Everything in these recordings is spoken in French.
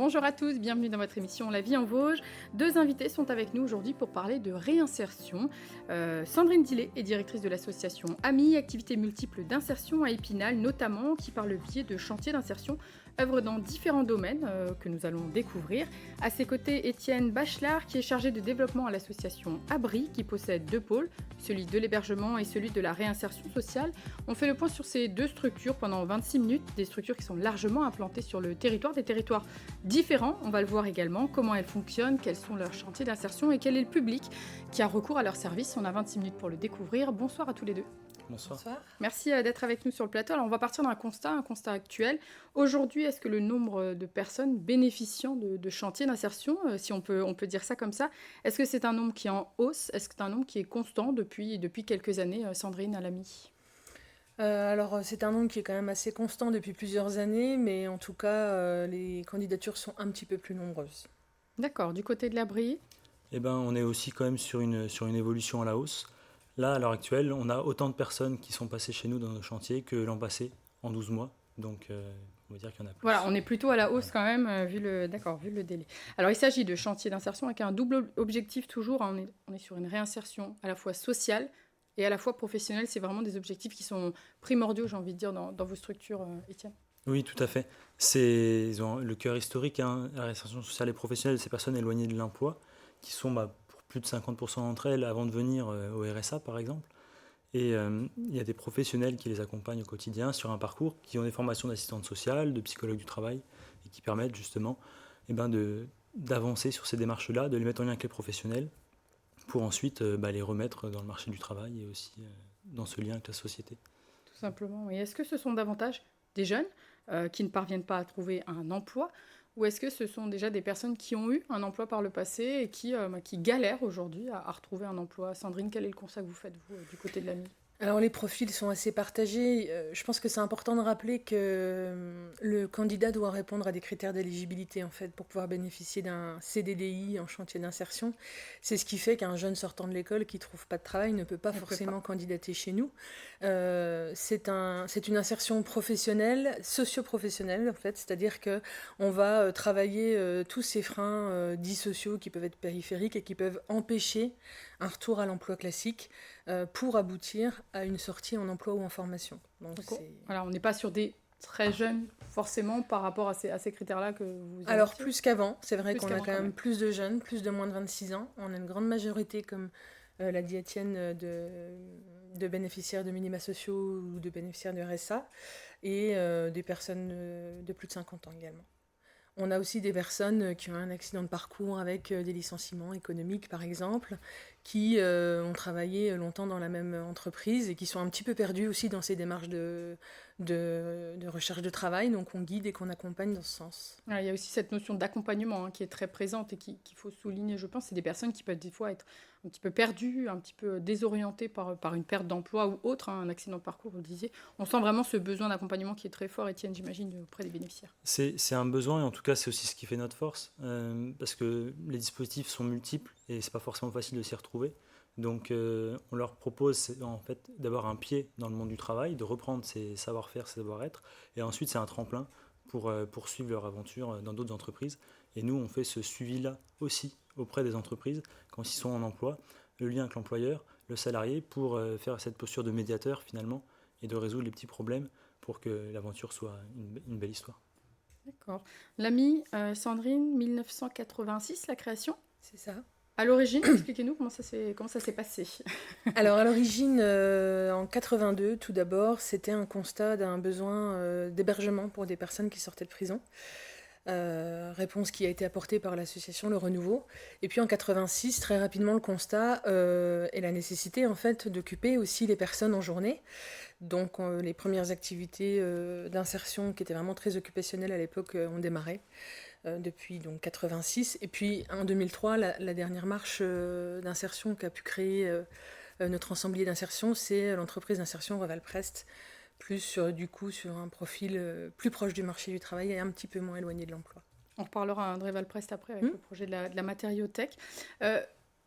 Bonjour à tous, bienvenue dans votre émission La vie en Vosges. Deux invités sont avec nous aujourd'hui pour parler de réinsertion. Sandrine Dillet est directrice de l'association AMI, activités multiples d'insertion à Épinal notamment, qui par le biais de chantiers d'insertion œuvre dans différents domaines que nous allons découvrir. À ses côtés, Étienne Bachelard, qui est chargé de développement à l'association Abri, qui possède deux pôles, celui de l'hébergement et celui de la réinsertion sociale. On fait le point sur ces deux structures pendant 26 minutes, des structures qui sont largement implantées sur le territoire, des territoires différents. On va le voir également, comment elles fonctionnent, quels sont leurs chantiers d'insertion et quel est le public qui a recours à leurs services. On a 26 minutes pour le découvrir. Bonsoir à tous les deux. Bonsoir. Merci d'être avec nous sur le plateau. Alors on va partir d'un constat, un constat actuel. Aujourd'hui, est-ce que le nombre de personnes bénéficiant de chantiers d'insertion, si on peut dire ça comme ça, est-ce que c'est un nombre qui est en hausse? Est-ce que c'est un nombre qui est constant depuis quelques années, Sandrine, à l'AMI? Alors, c'est un nombre qui est quand même assez constant depuis plusieurs années, mais en tout cas, les candidatures sont un petit peu plus nombreuses. D'accord. Du côté de l'Abri? Eh ben, on est aussi quand même sur une évolution à la hausse. Là, à l'heure actuelle, on a autant de personnes qui sont passées chez nous dans nos chantiers que l'an passé, en 12 mois. Donc, on va dire qu'il y en a plus. Voilà, on est plutôt à la hausse quand même, vu le délai. Alors, il s'agit de chantiers d'insertion avec un double objectif toujours. On est sur une réinsertion à la fois sociale et à la fois professionnelle. C'est vraiment des objectifs qui sont primordiaux, j'ai envie de dire, dans vos structures, Étienne. Oui, tout à fait. Ils ont le cœur historique, la réinsertion sociale et professionnelle de ces personnes éloignées de l'emploi, qui sont pour plus de 50% d'entre elles avant de venir au RSA, par exemple. Et il y a des professionnels qui les accompagnent au quotidien sur un parcours, qui ont des formations d'assistante sociale, de psychologue du travail, et qui permettent justement d'avancer sur ces démarches-là, de les mettre en lien avec les professionnels, pour ensuite les remettre dans le marché du travail et aussi dans ce lien avec la société. Tout simplement, oui. Est-ce que ce sont davantage des jeunes qui ne parviennent pas à trouver un emploi, ou est-ce que ce sont déjà des personnes qui ont eu un emploi par le passé et qui galèrent aujourd'hui à retrouver un emploi? Sandrine, quel est le constat que vous faites, vous, du côté de l'AMI? Alors, les profils sont assez partagés. Je pense que c'est important de rappeler que le candidat doit répondre à des critères d'éligibilité, en fait, pour pouvoir bénéficier d'un CDDI en chantier d'insertion. C'est ce qui fait qu'un jeune sortant de l'école qui ne trouve pas de travail ne peut pas forcément candidater chez nous. C'est une insertion professionnelle, socio-professionnelle, en fait, c'est-à-dire qu'on va travailler tous ces freins dits sociaux qui peuvent être périphériques et qui peuvent empêcher un retour à l'emploi classique pour aboutir à une sortie en emploi ou en formation. Donc, voilà, on n'est pas sur des très jeunes, forcément, par rapport à ces critères-là que vous avez. Alors, plus qu'avant. C'est vrai qu'on a quand même plus de jeunes, plus de moins de 26 ans. On a une grande majorité, comme l'a dit Étienne, de bénéficiaires de minima sociaux ou de bénéficiaires de RSA, et des personnes de plus de 50 ans également. On a aussi des personnes qui ont un accident de parcours avec des licenciements économiques, par exemple, qui ont travaillé longtemps dans la même entreprise et qui sont un petit peu perdus aussi dans ces démarches de recherche de travail. Donc on guide et qu'on accompagne dans ce sens. Il y a aussi cette notion d'accompagnement qui est très présente et qu'il faut souligner, je pense. C'est des personnes qui peuvent des fois être un petit peu perdues, un petit peu désorientées par une perte d'emploi ou autre, un accident de parcours, vous le disiez. On sent vraiment ce besoin d'accompagnement qui est très fort, Étienne, j'imagine, auprès des bénéficiaires. C'est un besoin, et en tout cas c'est aussi ce qui fait notre force, parce que les dispositifs sont multiples et c'est pas forcément facile de s'y retrouver. Donc on leur propose en fait d'avoir un pied dans le monde du travail, de reprendre ses savoir-faire, ses savoir-être, et ensuite c'est un tremplin pour poursuivre leur aventure dans d'autres entreprises. Et nous on fait ce suivi-là aussi auprès des entreprises quand ils sont en emploi, le lien avec l'employeur, le salarié, pour faire cette posture de médiateur finalement et de résoudre les petits problèmes pour que l'aventure soit une belle histoire. D'accord. L'AMI, Sandrine, 1986, la création? C'est ça. À l'origine, expliquez-nous comment ça s'est passé. Alors à l'origine, en 82, tout d'abord, c'était un constat d'un besoin d'hébergement pour des personnes qui sortaient de prison. Réponse qui a été apportée par l'association Le Renouveau. Et puis en 86, très rapidement, le constat et la nécessité en fait d'occuper aussi les personnes en journée. Donc les premières activités d'insertion qui étaient vraiment très occupationnelles à l'époque ont démarré depuis donc 86. Et puis en 2003, la dernière marche d'insertion qu'a pu créer notre ensemblier d'insertion, c'est l'entreprise d'insertion Reval-Prest, plus sur un profil plus proche du marché du travail et un petit peu moins éloigné de l'emploi. On reparlera de Reval-Prest après avec le projet de la matériothèque.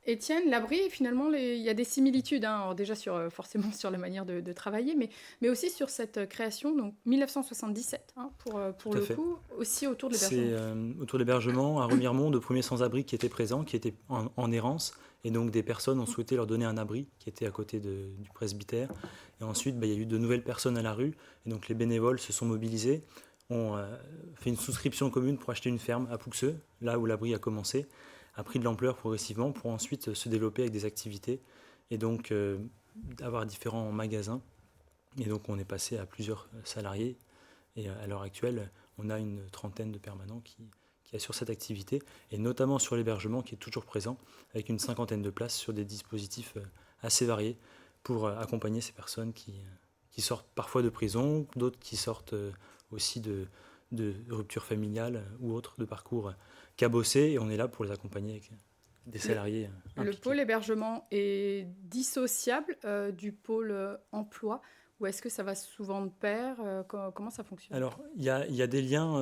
Étienne, l'abri, finalement, il y a des similitudes, hein. Alors déjà forcément sur la manière de travailler, mais aussi sur cette création, donc 1977, hein, pour Tout à le fait. coup, aussi autour de l'hébergement. C'est autour de l'hébergement à Remiremont de premiers sans-abri qui étaient présents, qui étaient en errance. Et donc des personnes ont souhaité leur donner un abri qui était à côté du presbytère. Et ensuite, il y a eu de nouvelles personnes à la rue. Et donc les bénévoles se sont mobilisés, ont fait une souscription commune pour acheter une ferme à Pouxeux, là où l'abri a commencé, a pris de l'ampleur progressivement pour ensuite se développer avec des activités. Et donc avoir différents magasins. Et donc on est passé à plusieurs salariés. Et à l'heure actuelle, on a une trentaine de permanents qui assurent cette activité, et notamment sur l'hébergement qui est toujours présent, avec une cinquantaine de places sur des dispositifs assez variés pour accompagner ces personnes qui sortent parfois de prison, d'autres qui sortent aussi de rupture familiale ou autres, de parcours cabossés, et on est là pour les accompagner avec des salariés Le impliqués. pôle hébergement est dissociable du pôle emploi, ou est-ce que ça va souvent de pair? Comment ça fonctionne? Alors, il y a des liens.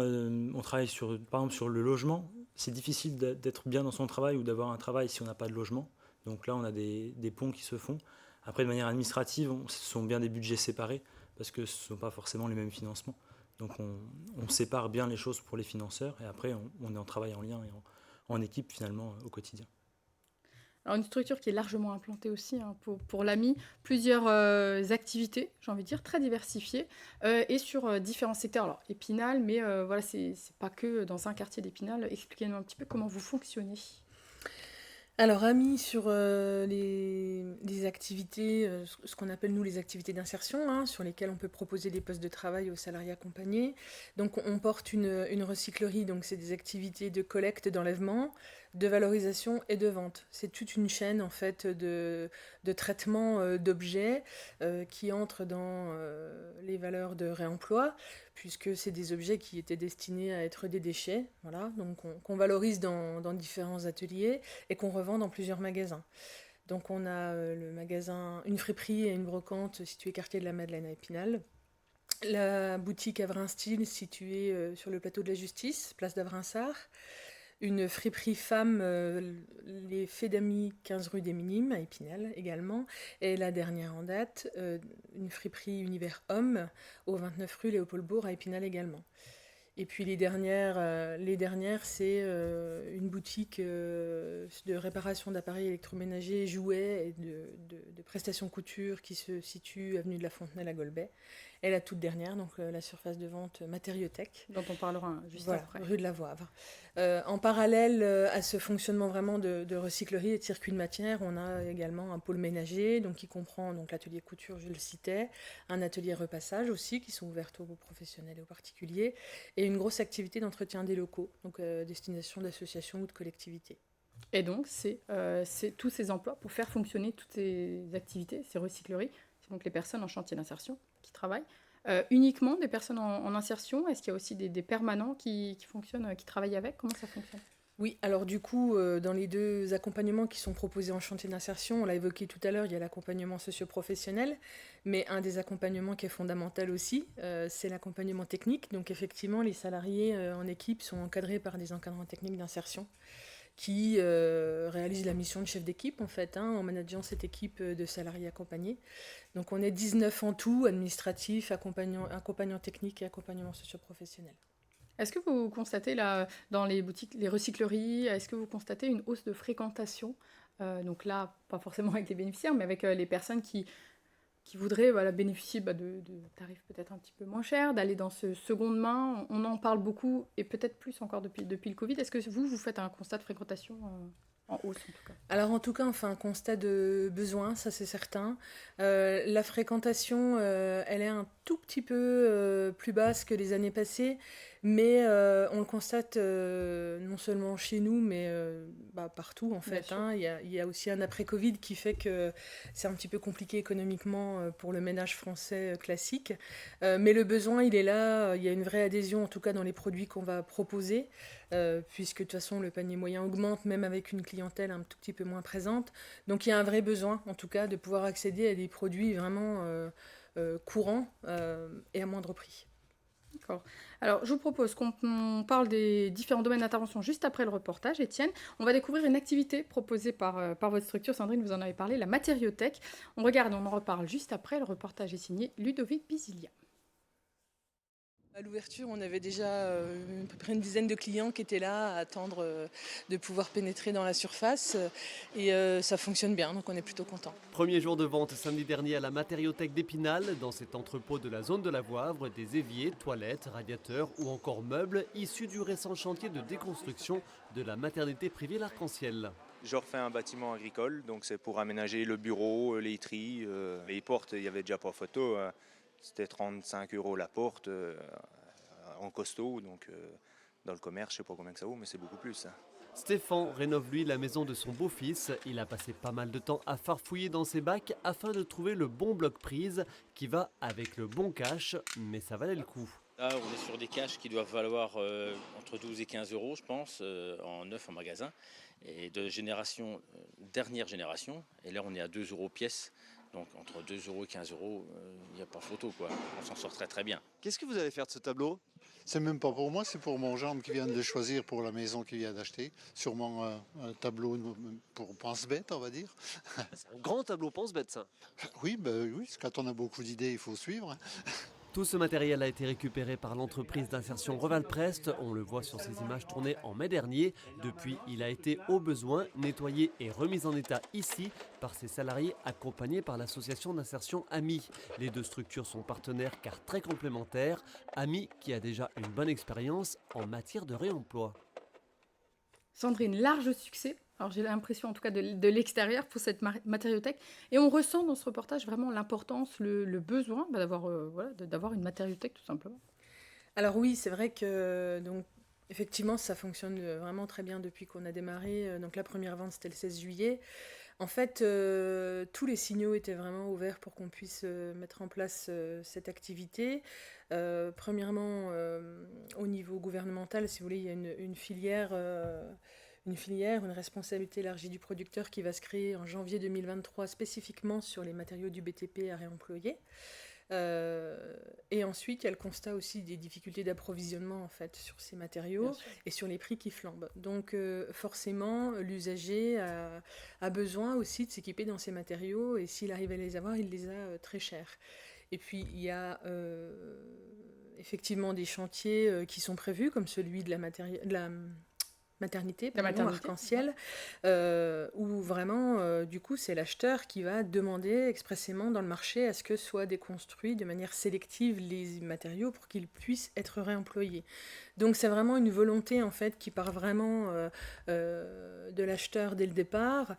On travaille par exemple sur le logement. C'est difficile d'être bien dans son travail ou d'avoir un travail si on n'a pas de logement. Donc là, on a des ponts qui se font. Après, de manière administrative, ce sont bien des budgets séparés parce que ce ne sont pas forcément les mêmes financements. Donc on sépare bien les choses pour les financeurs, et après, on est en travail en lien et en équipe finalement au quotidien. Alors une structure qui est largement implantée aussi, hein, pour l'AMI, plusieurs activités, j'ai envie de dire, très diversifiées, et sur différents secteurs. Alors Épinal, mais voilà, c'est pas que dans un quartier d'Épinal. Expliquez-nous un petit peu comment vous fonctionnez. Alors, amis sur les activités, ce qu'on appelle nous les activités d'insertion, hein, sur lesquelles on peut proposer des postes de travail aux salariés accompagnés. Donc, on porte une recyclerie, donc c'est des activités de collecte, d'enlèvement, de valorisation et de vente. C'est toute une chaîne en fait de traitement d'objets qui entrent dans les valeurs de réemploi, puisque c'est des objets qui étaient destinés à être des déchets, voilà, donc qu'on valorise dans différents ateliers et qu'on revend dans plusieurs magasins. Donc on a le magasin, une friperie et une brocante située quartier de la Madeleine à Épinal. La boutique Avrin Style située sur le plateau de la Justice, place d'Avrinsart. Une friperie femme, les Fées d'Amis, 15 rue des Minimes, à Épinal également. Et la dernière en date, une friperie Univers Homme, au 29 rue Léopold-Bourg, à Épinal également. Et puis les dernières c'est une boutique de réparation d'appareils électroménagers, jouets et de prestations couture qui se situe avenue de la Fontenelle à Golbet. Et la toute dernière, donc la surface de vente Matériothèque. Dont on parlera juste après. Rue de la Voivre. En parallèle à ce fonctionnement vraiment de recyclerie et de circuit de matière, on a également un pôle ménager, donc qui comprend donc l'atelier couture, je le citais, un atelier repassage aussi, qui sont ouverts aux professionnels et aux particuliers, et une grosse activité d'entretien des locaux, donc destination d'associations ou de collectivités. Et donc, c'est tous ces emplois pour faire fonctionner toutes ces activités, ces recycleries. C'est donc les personnes en chantier d'insertion qui travaillent. Uniquement des personnes en insertion? Est-ce qu'il y a aussi des permanents qui fonctionnent, qui travaillent avec? Comment ça fonctionne? Oui, alors du coup, dans les deux accompagnements qui sont proposés en chantier d'insertion, on l'a évoqué tout à l'heure, il y a l'accompagnement socio-professionnel, mais un des accompagnements qui est fondamental aussi, c'est l'accompagnement technique. Donc effectivement, les salariés en équipe sont encadrés par des encadrants techniques d'insertion qui réalisent la mission de chef d'équipe en fait, en manageant cette équipe de salariés accompagnés. Donc on est 19 en tout, administratifs, accompagnants techniques et accompagnement socio-professionnel. Est-ce que vous constatez là, dans les boutiques, les recycleries, est-ce que vous constatez une hausse de fréquentation? Donc là, pas forcément avec les bénéficiaires, mais avec les personnes qui voudraient bénéficier de tarifs peut-être un petit peu moins chers, d'aller dans ce seconde main. On en parle beaucoup, et peut-être plus encore depuis le Covid. Est-ce que vous faites un constat de fréquentation en hausse en tout cas? Alors en tout cas, on fait un constat de besoin, ça c'est certain. La fréquentation, elle est un tout petit peu plus basse que les années passées, mais on le constate non seulement chez nous, mais partout en fait. Il y a aussi un après-Covid qui fait que c'est un petit peu compliqué économiquement pour le ménage français classique. Mais le besoin, il est là. Il y a une vraie adhésion, en tout cas dans les produits qu'on va proposer, puisque de toute façon le panier moyen augmente, même avec une clientèle un tout petit peu moins présente. Donc il y a un vrai besoin, en tout cas, de pouvoir accéder à des produits vraiment courants et à moindre prix. D'accord. Alors, je vous propose qu'on parle des différents domaines d'intervention juste après le reportage. Étienne, on va découvrir une activité proposée par votre structure. Sandrine, vous en avez parlé, la matériothèque. On regarde, on en reparle juste après. Le reportage est signé Ludovic Bisilia. À l'ouverture, on avait déjà à peu près une dizaine de clients qui étaient là à attendre de pouvoir pénétrer dans la surface et ça fonctionne bien, donc on est plutôt content. Premier jour de vente samedi dernier à la matériothèque d'Épinal. Dans cet entrepôt de la zone de la Voivre, des éviers, toilettes, radiateurs ou encore meubles issus du récent chantier de déconstruction de la maternité privée L'Arc-en-Ciel. Je refais un bâtiment agricole, donc c'est pour aménager le bureau, les literies. Les portes, il n'y avait déjà pas photo. C'était 35 € la porte en costaud, donc dans le commerce, je ne sais pas combien que ça vaut, mais c'est beaucoup plus. Stéphane rénove lui la maison de son beau-fils. Il a passé pas mal de temps à farfouiller dans ses bacs afin de trouver le bon bloc-prise qui va avec le bon cash, mais ça valait le coup. Là, on est sur des caches qui doivent valoir entre 12 et 15 €, je pense, en neuf en magasin, et de génération, dernière génération. Et là, on est à 2 € pièce. Donc entre 2 € et 15 €, il n'y a pas photo, quoi. On s'en sort très très bien. Qu'est-ce que vous allez faire de ce tableau ? C'est même pas pour moi, c'est pour mon gendre qui vient de le choisir pour la maison qu'il vient d'acheter. Sûrement un tableau pour pense-bête, on va dire. C'est un grand tableau pense-bête, ça. Oui, quand on a beaucoup d'idées, il faut suivre. Tout ce matériel a été récupéré par l'entreprise d'insertion Reval-Prest. On le voit sur ces images tournées en mai dernier. Depuis, il a été au besoin nettoyé et remis en état ici par ses salariés accompagnés par l'association d'insertion AMI. Les deux structures sont partenaires car très complémentaires. AMI qui a déjà une bonne expérience en matière de réemploi. Sandrine, large succès. Alors j'ai l'impression en tout cas de l'extérieur pour cette matériothèque. Et on ressent dans ce reportage vraiment l'importance, le besoin d'avoir une matériothèque tout simplement. Alors oui, c'est vrai que donc, effectivement ça fonctionne vraiment très bien depuis qu'on a démarré. Donc la première vente c'était le 16 juillet. En fait, tous les signaux étaient vraiment ouverts pour qu'on puisse mettre en place cette activité. Premièrement, au niveau gouvernemental, si vous voulez, il y a une filière, une responsabilité élargie du producteur qui va se créer en janvier 2023 spécifiquement sur les matériaux du BTP à réemployer. Et ensuite, il y a le constat aussi des difficultés d'approvisionnement en fait sur ces matériaux et sur les prix qui flambent. Donc forcément, l'usager a besoin aussi de s'équiper dans ces matériaux et s'il arrive à les avoir, il les a très chers. Et puis il y a effectivement des chantiers qui sont prévus comme celui de la maternité, Arc-en-Ciel, où vraiment, du coup, c'est l'acheteur qui va demander expressément dans le marché à ce que soient déconstruits de manière sélective les matériaux pour qu'ils puissent être réemployés. Donc c'est vraiment une volonté en fait qui part vraiment de l'acheteur dès le départ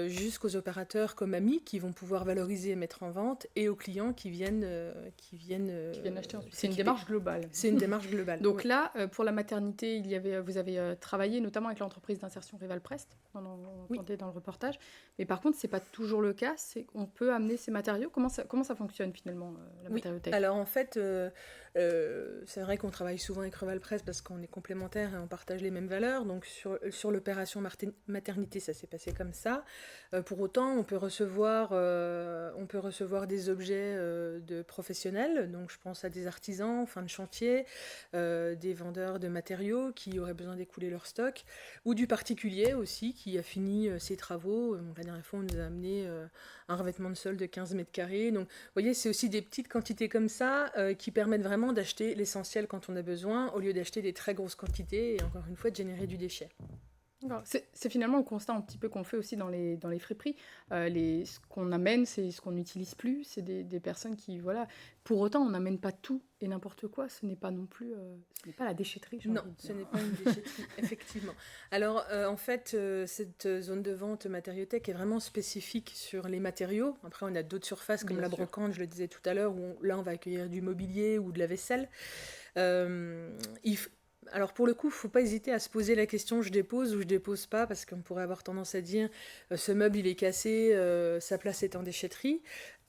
jusqu'aux opérateurs comme AMI qui vont pouvoir valoriser et mettre en vente et aux clients qui viennent acheter ensuite. C'est une démarche globale. C'est une démarche globale. Donc là, pour la maternité, vous avez travaillé notamment avec l'entreprise d'insertion Reval-Prest, on entendait dans le reportage. Mais par contre, c'est pas toujours le cas. C'est qu'on peut amener ces matériaux. Comment ça fonctionne finalement la matériothèque ? Alors en fait, c'est vrai qu'on travaille souvent avec Reval-Prest parce qu'on est complémentaires et on partage les mêmes valeurs. Donc sur l'opération maternité, ça s'est passé comme ça. Pour autant, on peut recevoir des objets de professionnels. Donc je pense à des artisans, fin de chantier, des vendeurs de matériaux qui auraient besoin d'écouler leur stock, ou du particulier aussi qui a fini ses travaux. La dernière fois, on nous a amené un revêtement de sol de 15 mètres carrés. Donc, vous voyez, c'est aussi des petites quantités comme ça qui permettent vraiment d'acheter l'essentiel quand on a besoin, au lieu d'acheter des très grosses quantités et encore une fois de générer du déchet. C'est finalement le constat un petit peu qu'on fait aussi dans les friperies. Ce qu'on amène, c'est ce qu'on n'utilise plus. C'est des personnes qui, voilà. Pour autant, on n'amène pas tout et n'importe quoi. Ce n'est pas non plus, ce n'est pas la déchetterie. Non, ce n'est pas une déchetterie, effectivement. Alors, en fait, cette zone de vente matériothèque est vraiment spécifique sur les matériaux. Après, on a d'autres surfaces comme la brocante, je le disais tout à l'heure, où là, on va accueillir du mobilier ou de la vaisselle. Alors pour le coup, il ne faut pas hésiter à se poser la question je dépose ou je dépose pas, parce qu'on pourrait avoir tendance à dire ce meuble il est cassé, sa place est en déchetterie.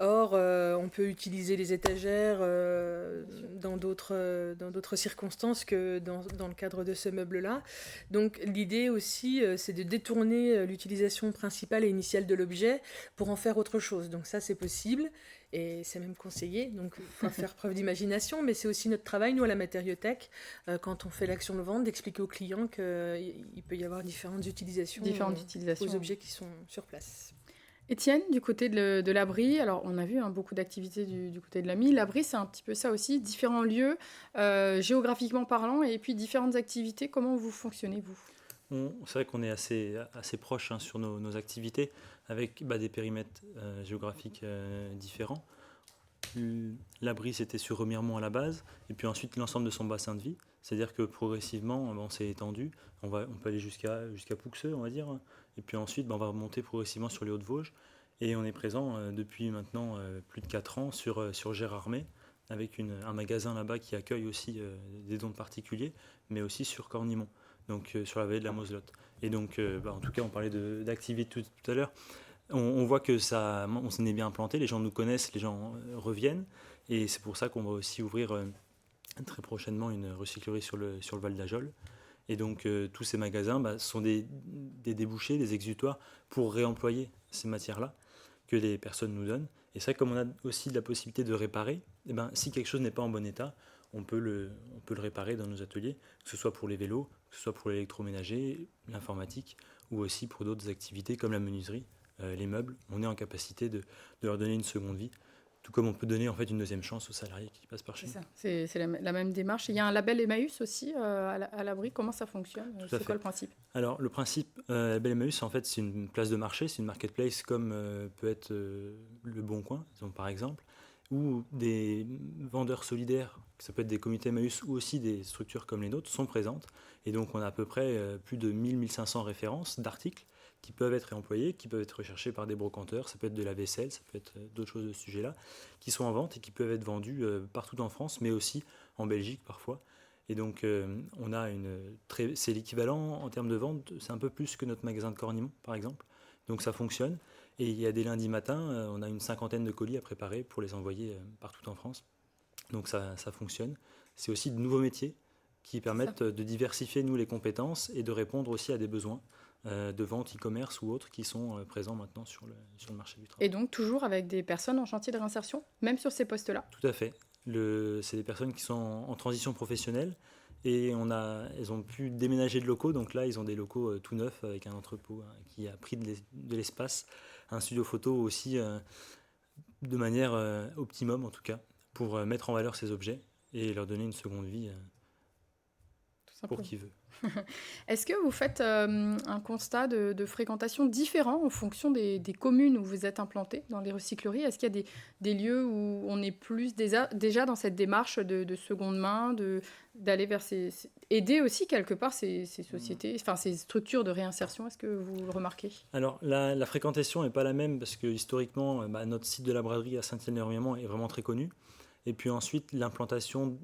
Or, on peut utiliser les étagères dans d'autres circonstances que dans le cadre de ce meuble-là. Donc l'idée aussi, c'est de détourner l'utilisation principale et initiale de l'objet pour en faire autre chose. Donc ça, c'est possible et c'est même conseillé. Donc il faut faire preuve d'imagination, mais c'est aussi notre travail, nous, à la matériothèque, quand on fait l'action de vente, d'expliquer aux clients qu'il peut y avoir différentes utilisations aux objets qui sont sur place. Étienne, du côté de l'abri, alors on a vu beaucoup d'activités du côté de l'AMI. L'abri, c'est un petit peu ça aussi, différents lieux, géographiquement parlant, et puis différentes activités. Comment vous fonctionnez, vous ? C'est vrai qu'on est assez proche sur nos activités, avec des périmètres géographiques différents. L'abri, c'était sur Remiremont à la base, et puis ensuite l'ensemble de son bassin de vie. C'est-à-dire que progressivement, on s'est étendu. On peut aller jusqu'à Pouxeux, on va dire. Et puis ensuite, on va remonter progressivement sur les Hauts-de-Vosges. Et on est présent depuis maintenant plus de 4 ans sur Gérardmer, avec un magasin là-bas qui accueille aussi des dons de particuliers, mais aussi sur Cornimont, donc sur la vallée de la Moselotte. Et donc, en tout cas, on parlait d'activité tout à l'heure. On voit que on s'en est bien implanté, les gens nous connaissent, les gens reviennent. Et c'est pour ça qu'on va aussi ouvrir très prochainement une recyclerie sur le Val d'Ajol. Et donc tous ces magasins sont des débouchés, des exutoires pour réemployer ces matières-là que les personnes nous donnent. Et c'est vrai, comme on a aussi la possibilité de réparer, si quelque chose n'est pas en bon état, on peut le réparer dans nos ateliers, que ce soit pour les vélos, que ce soit pour l'électroménager, l'informatique, ou aussi pour d'autres activités comme la menuiserie, les meubles. On est en capacité de leur donner une seconde vie. Tout comme on peut donner une deuxième chance aux salariés qui passent par chez nous. C'est la même démarche. Il y a un label Emmaüs aussi à l'abri. Comment ça fonctionne ? C'est quoi le principe ? Alors le principe, label Emmaüs, c'est une place de marché, c'est une marketplace comme peut être le Bon Coin, par exemple, ou des vendeurs solidaires, ça peut être des comités Emmaüs ou aussi des structures comme les nôtres, sont présentes. Et donc on a à peu près plus de 1000-1500 références d'articles qui peuvent être réemployés, qui peuvent être recherchés par des brocanteurs, ça peut être de la vaisselle, ça peut être d'autres choses de ce sujet-là, qui sont en vente et qui peuvent être vendus partout en France, mais aussi en Belgique parfois. Et donc on a c'est l'équivalent en termes de vente, c'est un peu plus que notre magasin de Cornimont par exemple, donc ça fonctionne. Et il y a des lundis matins, on a une 50aine de colis à préparer pour les envoyer partout en France, donc ça fonctionne. C'est aussi de nouveaux métiers qui permettent de diversifier nous les compétences et de répondre aussi à des besoins de vente e-commerce ou autres qui sont présents maintenant sur le marché du travail. Et donc toujours avec des personnes en chantier de réinsertion, même sur ces postes-là ? Tout à fait. C'est des personnes qui sont en transition professionnelle et elles ont pu déménager de locaux. Donc là, ils ont des locaux tout neufs avec un entrepôt qui a pris de l'espace, un studio photo aussi de manière optimum en tout cas, pour mettre en valeur ces objets et leur donner une seconde vie pour qui veut. Est-ce que vous faites un constat de fréquentation différent en fonction des communes où vous êtes implantés dans les recycleries ? Est-ce qu'il y a des lieux où on est plus déjà dans cette démarche de seconde main, d'aller vers aider aussi quelque part ces sociétés, ces structures de réinsertion ? Est-ce que vous le remarquez ? Alors la fréquentation n'est pas la même parce que historiquement, notre site de la braderie à Saint-Étienne-les-Remiremont est vraiment très connu. Et puis ensuite, l'implantation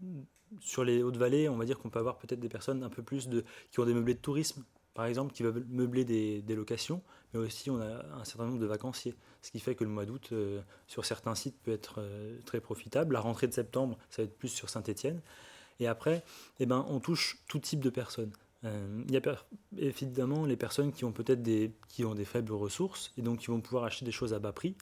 sur les Hautes-Vallées, on va dire qu'on peut avoir peut-être des personnes un peu plus qui ont des meublés de tourisme, par exemple, qui veulent meubler des locations, mais aussi on a un certain nombre de vacanciers. Ce qui fait que le mois d'août, sur certains sites, peut être très profitable. La rentrée de septembre, ça va être plus sur Saint-Étienne. Et après, on touche tout type de personnes. Il y a évidemment les personnes qui ont peut-être des faibles ressources et donc qui vont pouvoir acheter des choses à bas prix.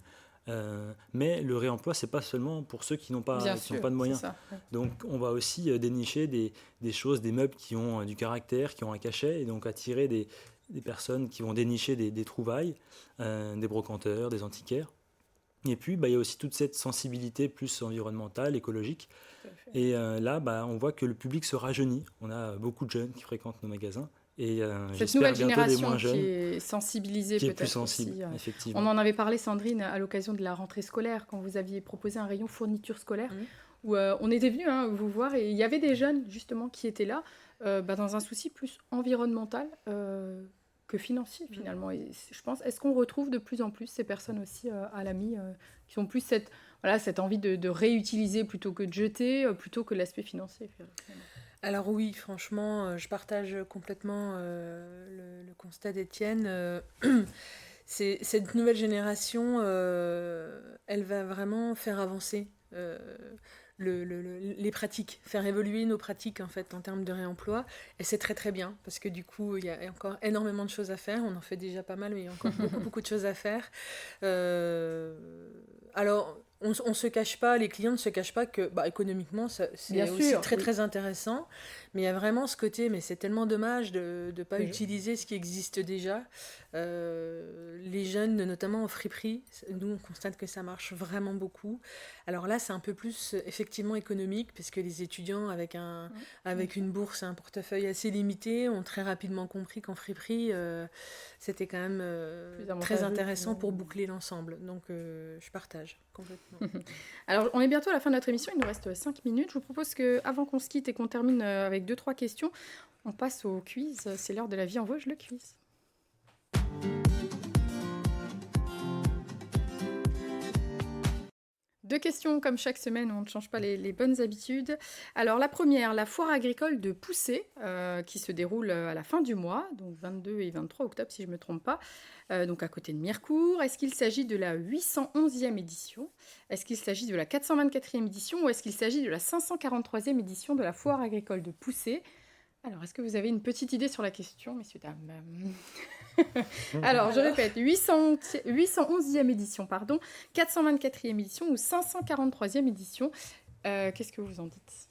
Mais le réemploi, c'est pas seulement pour ceux qui n'ont pas de moyens. Ça, ouais. Donc on va aussi dénicher des choses, des meubles qui ont du caractère, qui ont un cachet, et donc attirer des personnes qui vont dénicher des trouvailles, des brocanteurs, des antiquaires. Et puis il y a aussi toute cette sensibilité plus environnementale, écologique. Et là, on voit que le public se rajeunit. On a beaucoup de jeunes qui fréquentent nos magasins. Et cette nouvelle génération qui est sensibilisée qui peut-être est plus sensible, aussi. Effectivement. On en avait parlé, Sandrine, à l'occasion de la rentrée scolaire, quand vous aviez proposé un rayon fourniture scolaire, où on était venu vous voir, et il y avait des jeunes justement qui étaient là, dans un souci plus environnemental que financier finalement. Et je pense, est-ce qu'on retrouve de plus en plus ces personnes aussi à l'AMI qui ont plus cette envie de réutiliser plutôt que de jeter, plutôt que l'aspect financier finalement. Alors oui, franchement, je partage complètement le constat d'Étienne. cette nouvelle génération, elle va vraiment faire avancer les pratiques, faire évoluer nos pratiques en fait en termes de réemploi. Et c'est très très bien parce que du coup, il y a encore énormément de choses à faire. On en fait déjà pas mal, mais il y a encore beaucoup de choses à faire. Alors, on ne se cache pas, les clients ne se cachent pas que économiquement, c'est Bien aussi sûr, très oui. très intéressant. Mais il y a vraiment ce côté, mais c'est tellement dommage de ne pas Oui. utiliser ce qui existe déjà. Les jeunes, notamment en friperie, nous on constate que ça marche vraiment beaucoup. Alors là, c'est un peu plus effectivement économique, parce que les étudiants avec une bourse et un portefeuille assez limité ont très rapidement compris qu'en friperie, c'était quand même Plus très avantageux, intéressant plus- pour boucler l'ensemble. Donc je partage complètement. Alors, on est bientôt à la fin de notre émission, il nous reste 5 minutes. Je vous propose que, avant qu'on se quitte et qu'on termine avec 2-3 questions, on passe au quiz. C'est l'heure de la vie en Vosges, le quiz. Deux questions comme chaque semaine, on ne change pas les bonnes habitudes. Alors la première, la foire agricole de Poussey, qui se déroule à la fin du mois, donc 22 et 23 octobre si je ne me trompe pas, donc à côté de Mirecourt. Est-ce qu'il s'agit de la 811e édition? Est-ce qu'il s'agit de la 424e édition? Ou est-ce qu'il s'agit de la 543e édition de la foire agricole de Poussey? Alors, est-ce que vous avez une petite idée sur la question, messieurs, dames? Alors, je répète, 811e édition, pardon, 424e édition ou 543e édition. Qu'est-ce que vous en dites?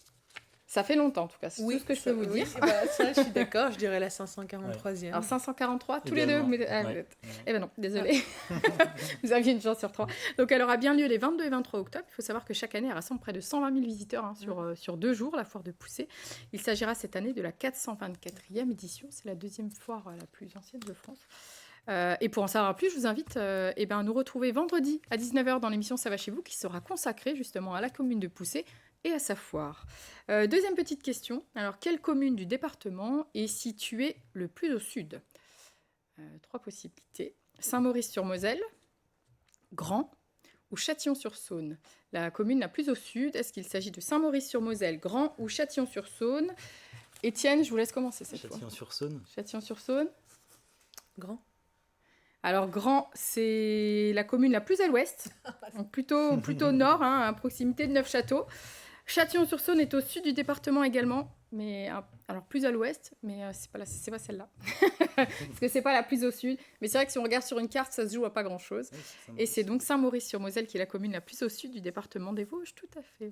Ça fait longtemps, en tout cas, c'est tout ce que je peux vous dire. Ça, je suis d'accord, je dirais la 543e. Alors, 543, tous les deux Également. mais... Eh ben non, désolé. Vous aviez une chance sur 3. Donc, elle aura bien lieu les 22 et 23 octobre. Il faut savoir que chaque année, elle rassemble près de 120 000 visiteurs sur 2 jours, la foire de Poussey. Il s'agira cette année de la 424e édition. C'est la deuxième foire la plus ancienne de France. Et pour en savoir plus, je vous invite à nous retrouver vendredi à 19h dans l'émission Ça va chez vous, qui sera consacrée justement à la commune de Poussey et à sa foire. Deuxième petite question. Alors, quelle commune du département est située le plus au sud? 3 possibilités. Saint-Maurice-sur-Moselle, Grand ou Châtillon-sur-Saône. La commune la plus au sud, est-ce qu'il s'agit de Saint-Maurice-sur-Moselle, Grand ou Châtillon-sur-Saône? Étienne, je vous laisse commencer cette fois. Châtillon-sur-Saône. Châtillon-sur-Saône. Grand. Alors, Grand, c'est la commune la plus à l'ouest, donc plutôt nord, à proximité de Neufchâteau. Châtillon-sur-Saône est au sud du département également, mais alors plus à l'ouest, mais c'est pas celle-là, parce que c'est pas la plus au sud. Mais c'est vrai que si on regarde sur une carte, ça se joue à pas grand-chose. Et c'est donc Saint-Maurice-sur-Moselle qui est la commune la plus au sud du département des Vosges, tout à fait.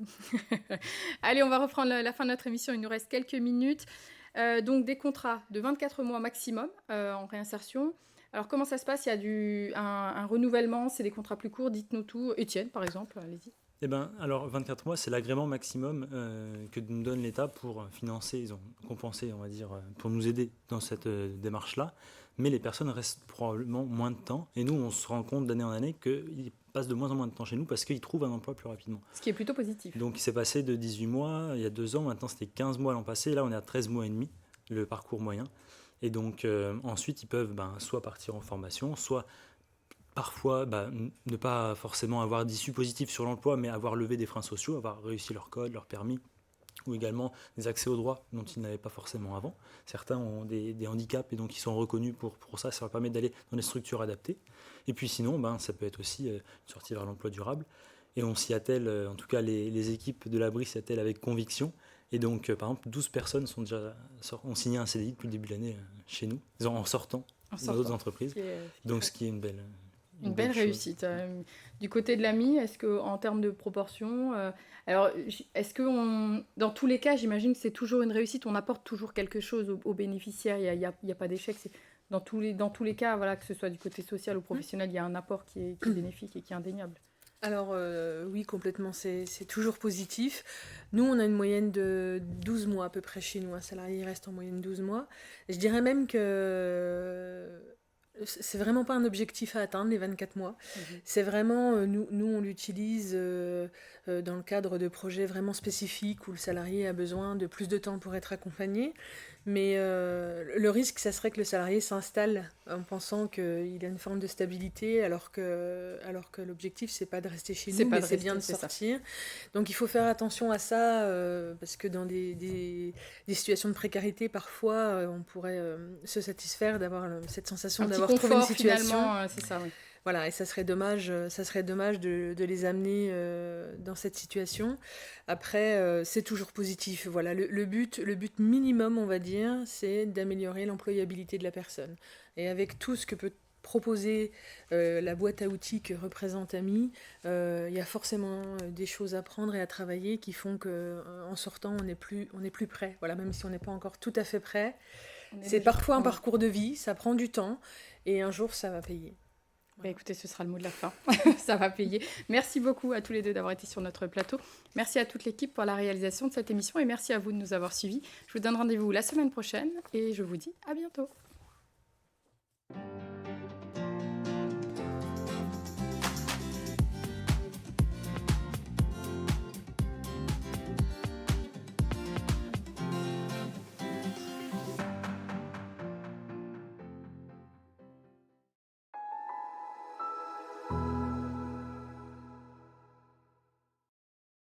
Allez, on va reprendre la fin de notre émission, il nous reste quelques minutes. Donc des contrats de 24 mois maximum en réinsertion. Alors comment ça se passe? Il y a un renouvellement, c'est des contrats plus courts, dites-nous tout. Étienne, par exemple, allez-y. Eh ben, alors 24 mois, c'est l'agrément maximum que nous donne l'État pour financer, ils ont compensé, on va dire, pour nous aider dans cette démarche-là. Mais les personnes restent probablement moins de temps. Et nous, on se rend compte d'année en année qu'ils passent de moins en moins de temps chez nous parce qu'ils trouvent un emploi plus rapidement. Ce qui est plutôt positif. Donc il s'est passé de 18 mois il y a 2 ans, maintenant c'était 15 mois l'an passé, et là on est à 13 mois et demi, le parcours moyen. Et donc ensuite ils peuvent soit partir en formation, soit parfois ne pas forcément avoir d'issue positive sur l'emploi, mais avoir levé des freins sociaux, avoir réussi leur code, leur permis, ou également des accès aux droits dont ils n'avaient pas forcément avant. Certains ont des handicaps et donc ils sont reconnus pour ça, ça leur permet d'aller dans des structures adaptées. Et puis sinon, ça peut être aussi une sortie vers l'emploi durable. Et on s'y attelle, en tout cas les équipes de l'abri s'y attellent avec conviction. Et donc, par exemple, 12 personnes ont signé un CDI depuis le début de l'année chez nous, en sortant dans d'autres entreprises. Donc, ce qui est une belle réussite. Du côté de l'AMI, est-ce qu'en termes de proportion, alors est-ce que dans tous les cas, j'imagine que c'est toujours une réussite, on apporte toujours quelque chose aux bénéficiaires, il n'y a pas d'échec. Dans tous les cas, voilà, que ce soit du côté social ou professionnel, il y a un apport qui est bénéfique et qui est indéniable. Alors oui, complètement, c'est toujours positif. Nous, on a une moyenne de 12 mois à peu près chez nous. Un salarié reste en moyenne 12 mois. Je dirais même que c'est vraiment pas un objectif à atteindre, les 24 mois. C'est vraiment, nous on l'utilise dans le cadre de projets vraiment spécifiques où le salarié a besoin de plus de temps pour être accompagné. Mais le risque, ça serait que le salarié s'installe en pensant qu'il a une forme de stabilité, alors que l'objectif, c'est pas de rester chez nous, mais c'est bien de sortir. Donc il faut faire attention à ça, parce que dans des situations de précarité, parfois, on pourrait se satisfaire d'avoir cette sensation d'avoir trouvé une situation. C'est ça, oui. Voilà, et ça serait dommage de les amener dans cette situation. Après, c'est toujours positif. Voilà, le but minimum, on va dire, c'est d'améliorer l'employabilité de la personne. Et avec tout ce que peut proposer la boîte à outils que représente AMI, il y a forcément des choses à prendre et à travailler qui font qu'en sortant, on est plus prêt. Voilà, même si on n'est pas encore tout à fait prêt. C'est parfois un parcours de vie, ça prend du temps, et un jour, ça va payer. Bah écoutez, ce sera le mot de la fin. Ça va payer. Merci beaucoup à tous les deux d'avoir été sur notre plateau. Merci à toute l'équipe pour la réalisation de cette émission et merci à vous de nous avoir suivis. Je vous donne rendez-vous la semaine prochaine et je vous dis à bientôt.